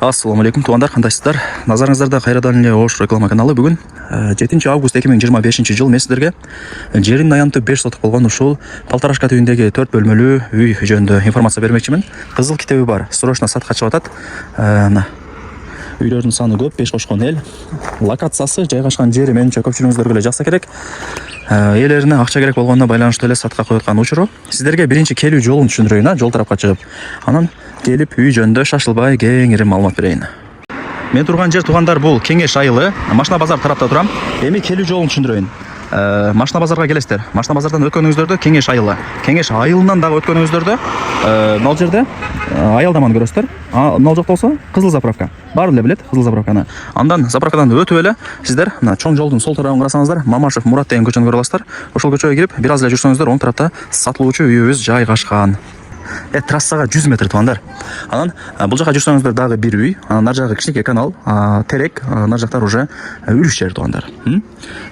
Ассаламу алейкум туугандар, кандайсыздар? Назарыңыздарда Кайрадан эле Ош реклама каналы. Бүгүн 7 август 2025 жыл мен сиздерге жеринин аянты 5 соток болгон ушул Полторашка түбүндөгү 4 бөлмөлүү үй жөнүндө информация бермекчимин. Кызыл китеби бар, срочно сатка чыгып атат. Үйлөрдүн саны көп, 5 кошкон эл. Локациясы, жайгашкан жери менимче көпчүлүгүңүзгө эле жакса керек. Элерине акча керек болгондо байланыштуу эле сатка коюлган учуру. Сиздерге биринчи келүү жолун түшүндүрөйүн, жол тарапка чыгып. Анан келип үй жөнүндө шашылбай кеңири маалымат берейин. Мен турган жер туугандар бул Кеңеш айылы, Машина базар тарапта турам. Эми келүү жолун түшүндүрөйүн. Машина базарга келесиздер. Машина базардан өткөнүңүздөрдө Кеңеш айылы. Кеңеш айылынан дагы өткөнүңүздөрдө мына жерде аялдаманы көрөсүздөр. Мына жакта болсо Кызыл заправка. Баары эле билет Кызыл заправканы. Андан заправкадан өтүп эле сиздер мына чоң жолдун сол тарабын карасаңыздар, Мамашев Мурат деген көчөнү көрө аласыздар. Ошол көчөгө кирип, бир аз эле жүрсөңүздөр, оң тарапта сатылуучу үйүбүз жайгашкан. Трассага 100 метр туугандар. Анан бул жака жүрсөңүздөр дагы бир үй, анан нар жагы кичинекей канал, терек, нар жактар уже үлүш жер туугандар.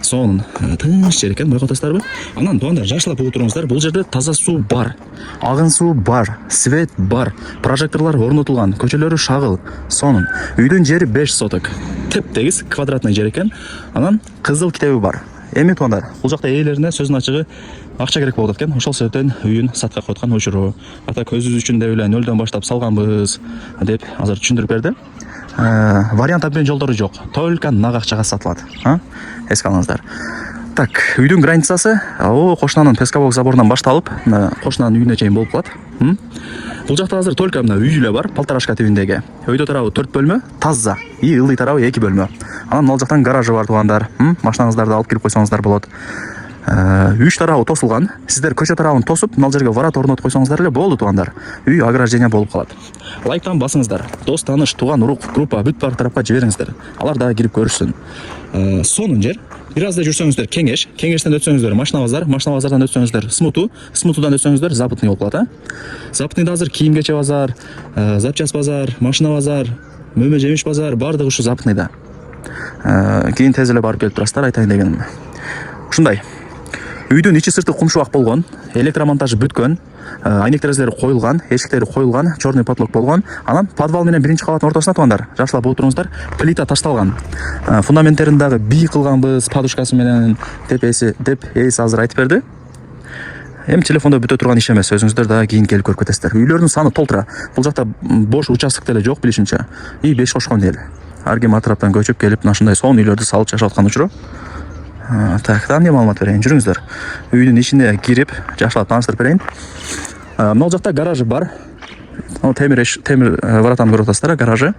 Сонун тыныч жер экен, байкап атасыздарбы? Анан туугандар, жашылап угуп туруңуздар, бул жерде таза суу бар, агын суу бар, свет бар, прожекторлор орнотулган, көчөлөрү шагыл. Сонун. Үйдүн жери 5 соток. Теп-тегиз квадратный жер экен. Анан кызыл китеби бар. Эми туугандар, бул жакта ээлерине сөзүн ачыгы акча керек болот экен. Ошол себептен үйүн сатка койгон учуру. Ата көзүбүз үчүн деп эле 0дон баштап салганбыз деп азыр түшүндүрүп берди. Вариант обмен жолдору жок. Только нак акчага сатылат. Эске алыңыздар. Так, үйдүн границасы кошунанын Пескаловок заборунан башталып, кошунанын үйүнө чейин болуп калат. Бул жакта азыр только мына үй эле бар, Полторашка түбүндөгү. Өйдө тарабы 4 бөлмө, таза. И ылдый тарабы 2 бөлмө. Анан ал жактан гаражы бар туугандар. Машинаңыздарды алып кирип койсоңуздар болот. Үч тарабы тосулган. Сиздер көчө тарабын тосуп, мына жерге ворот орнотуп койсоңуздар эле болду туугандар. Үй ограждение болуп калат. Лайктан басыңыздар. Дос, тааныш, туган, урук, группа бүт бар тарапка жибериңиздер. Алар дагы кирип көрүшсүн. Сонун жер. Бир аз да жүрсөңүздөр Кеңеш, Кеңештен өтсөңүздөр Машина базардан өтсөңүздөр Смутудан өтсөңүздөр Западный болуп калат, Западныйда азыр кийим-кече базар, запчас базар, машина базар, мөмө жемиш базар баардыгы ушу Западныйда. Кийин тез эле барып келип турасыздар, айтайын дегеним. Ушундай. Үйдүн ичи сырты кумшубак болгон, электромонтажы бүткөн, айнек терезелери коюлган, эшиктери коюлган, черный потолок болгон. Анан подвал менен биринчи кабаттын ортосуна туугандар, жашылап отуруңуздар, плита ташталган. Фундаменттерин дагы бий кылганбыз, подушкасы менен деп эси азыр айтып берди. Эми телефондо бүтө турган иш эмес, өзүңүздөр дагы кийин келип көрүп кетесиздер. Үйлөрдүн саны толтура. Бул жакта бош участок деле жок билишимче. И 5 кошкон эл. Ар ким атраптан көчүп келип, ушундай сонун үйлөрдү салып жашап аткан учуру. Так, эмне маалымат берейин, жүрүңүздөр. Үйдүн ичине кирип, жашылап тааныштырып берейин. Мына жакта гаражы бар. Темир воротаны көрүп атасыздар, гаражы.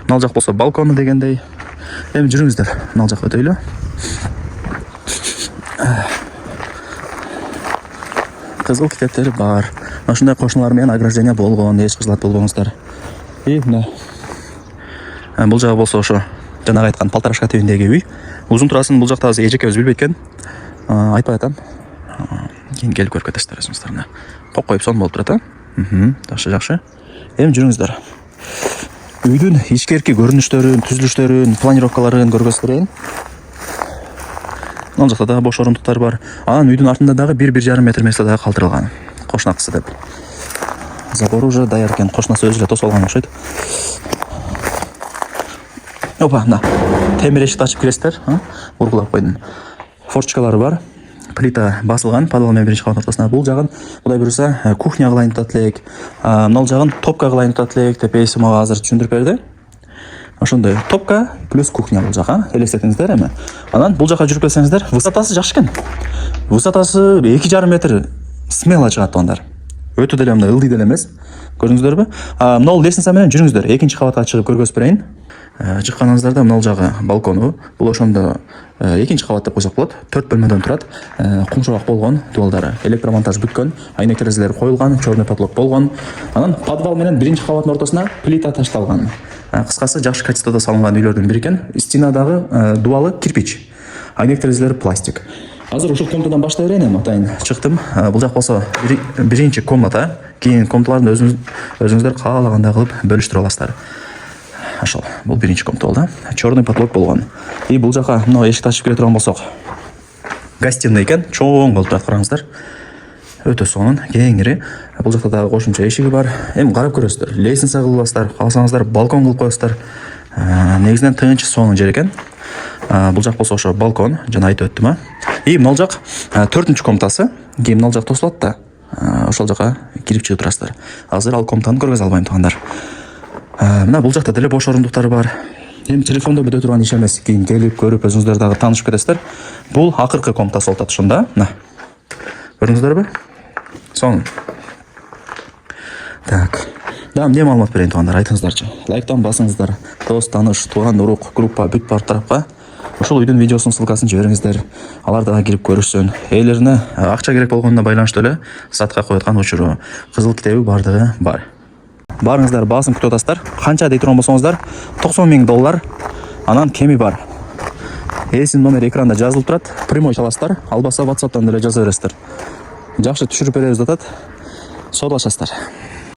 Мына жак болсо балкону дегендей. Эми жүрүңүздөр, мына жакка өтөйлү. Кызыл китептери бар. Ушундай кошуналар менен ограждение болгон, эч кыжылат болбоңуздар. И мына бул жагы болсо ошо жанагы айткан Полторашка түбүндөгү үй. Узун турасын бул жакта азыр эжекебиз билбейт экен. Айтпай атам. Кийин келип көрүп кетесиздер өзүңүздөр. Кок коюп сонун болуп турат, жакшы. Эми жүрүңүздөр. Үйдүн ичкерки көрүнүштөрүн, түзүлүштөрүн, планировкаларын көргөзүп берейин. Мына жакта дагы бош орундуктар бар. Анан үйдүн артында дагы 1-1,5 метр место дагы калтырылган. Кошунакысы деп. Забор уже даяр экен, кошунасы өзү эле тосуп алган окшойт. Опа, мына темир эшикти ачып киресиздер, ургулап койдум. Форточкалары бар. Плита басылган, подвал менен биринчи кабат ортосуна. Бул жагын Кудай буйруса кухня кылайын деп атат. Мына жагын топка кылайын деп атат деп эси мага азыр түшүндүрүп берди. Ошондой топка плюс кухня бул жака. Элестетиңиздер эми. Анан бул жака жүрүп келсеңиздер, высотасы жакшы экен. Высотасы 2,5 метр смело чыгат туугандар. Өтө деле мындай ылдый деле эмес. Көрдүңүздөрбү? Мына лестница менен жүрүңүздөр. Экинчи кабатка чыгып көргөзүп берейин. Чыкканыңыздарда мына жагы балкону. Бул ошондо экинчи кабат деп койсок болот. 4 бөлмөдөн турат. Кумшубак болгон, дуалдары электромонтаж бүткөн, айнек терезелери коюлган, черный потолок болгон. Анан подвал менен биринчи кабаттын ортосуна плита ташталган. Кыскасы жакшы качестводо салынган үйлөрдүн бири экен. Стенадагы дуалы кирпич. Айнек терезелери пластик. Азыр ушул комнатадан баштай берейин, эми атайын чыктым. Бул жак болсо биринчи комната. Кийин комнаталарды өзүңүздөр каалагандай кылып бөлүштүрө аласыздар. Ошол, бул биринчи комната болду. Черный потолок болгон. И бул жака мына эшикти ачып кире турган болсок, гостиная экен, чоң болуп турат, караңыздар. өтө сонун, кеңири. Бул жакта дагы кошумча эшиги бар. Эми карап көрөсүздөр. Лестница кылып аласыздар, кааласаңыздар балкон кылып коесуздар. Негизинен тынч, сонун жер экен. Бул жак болсо ошо балкон, жана айтып өттүм. И мына жак 4-нчү комнатасы. Кийин мына жак тосулат да. Ошол жака кирип чыгып турасыздар. Азыр ал комнатаны көргөзө албайм туугандар. Мына бул жакта деле бош орундуктар бар. Эми телефондо бүтө турган иш эмес. Кийин келип көрүп өзүңүздөр дагы таанышып кетесиздер. Бул акыркы комнатасы болуп атат ушунда. Мына. Көрдүңүздөрбү? Сонун. Так. Да, эмне маалымат берейин туугандар, айтыңыздарчы. Лайктан басыңыздар. Дос, тааныш, тууган, урук, группа бүт бар тарапка ушул үйдүн видеосунун ссылкасын жибериңиздер. Алар дагы кирип көрүшсүн. Ээлерине акча керек болгонуна байланыштуу эле сатка коюлган учуру, кызыл китеби бардыгы бар. Барыңыздар, басым күтүп атасыздар. Канча дей турган болсоңуздар, $90,000. Анан кеми бар. Эсин номер экранда жазылып турат. Прямой чаласыздар. Албаса WhatsApp'тан деле жаза бересиздер. Жакшы түшүрүп беребиз деп атат. Соодалашасыздар.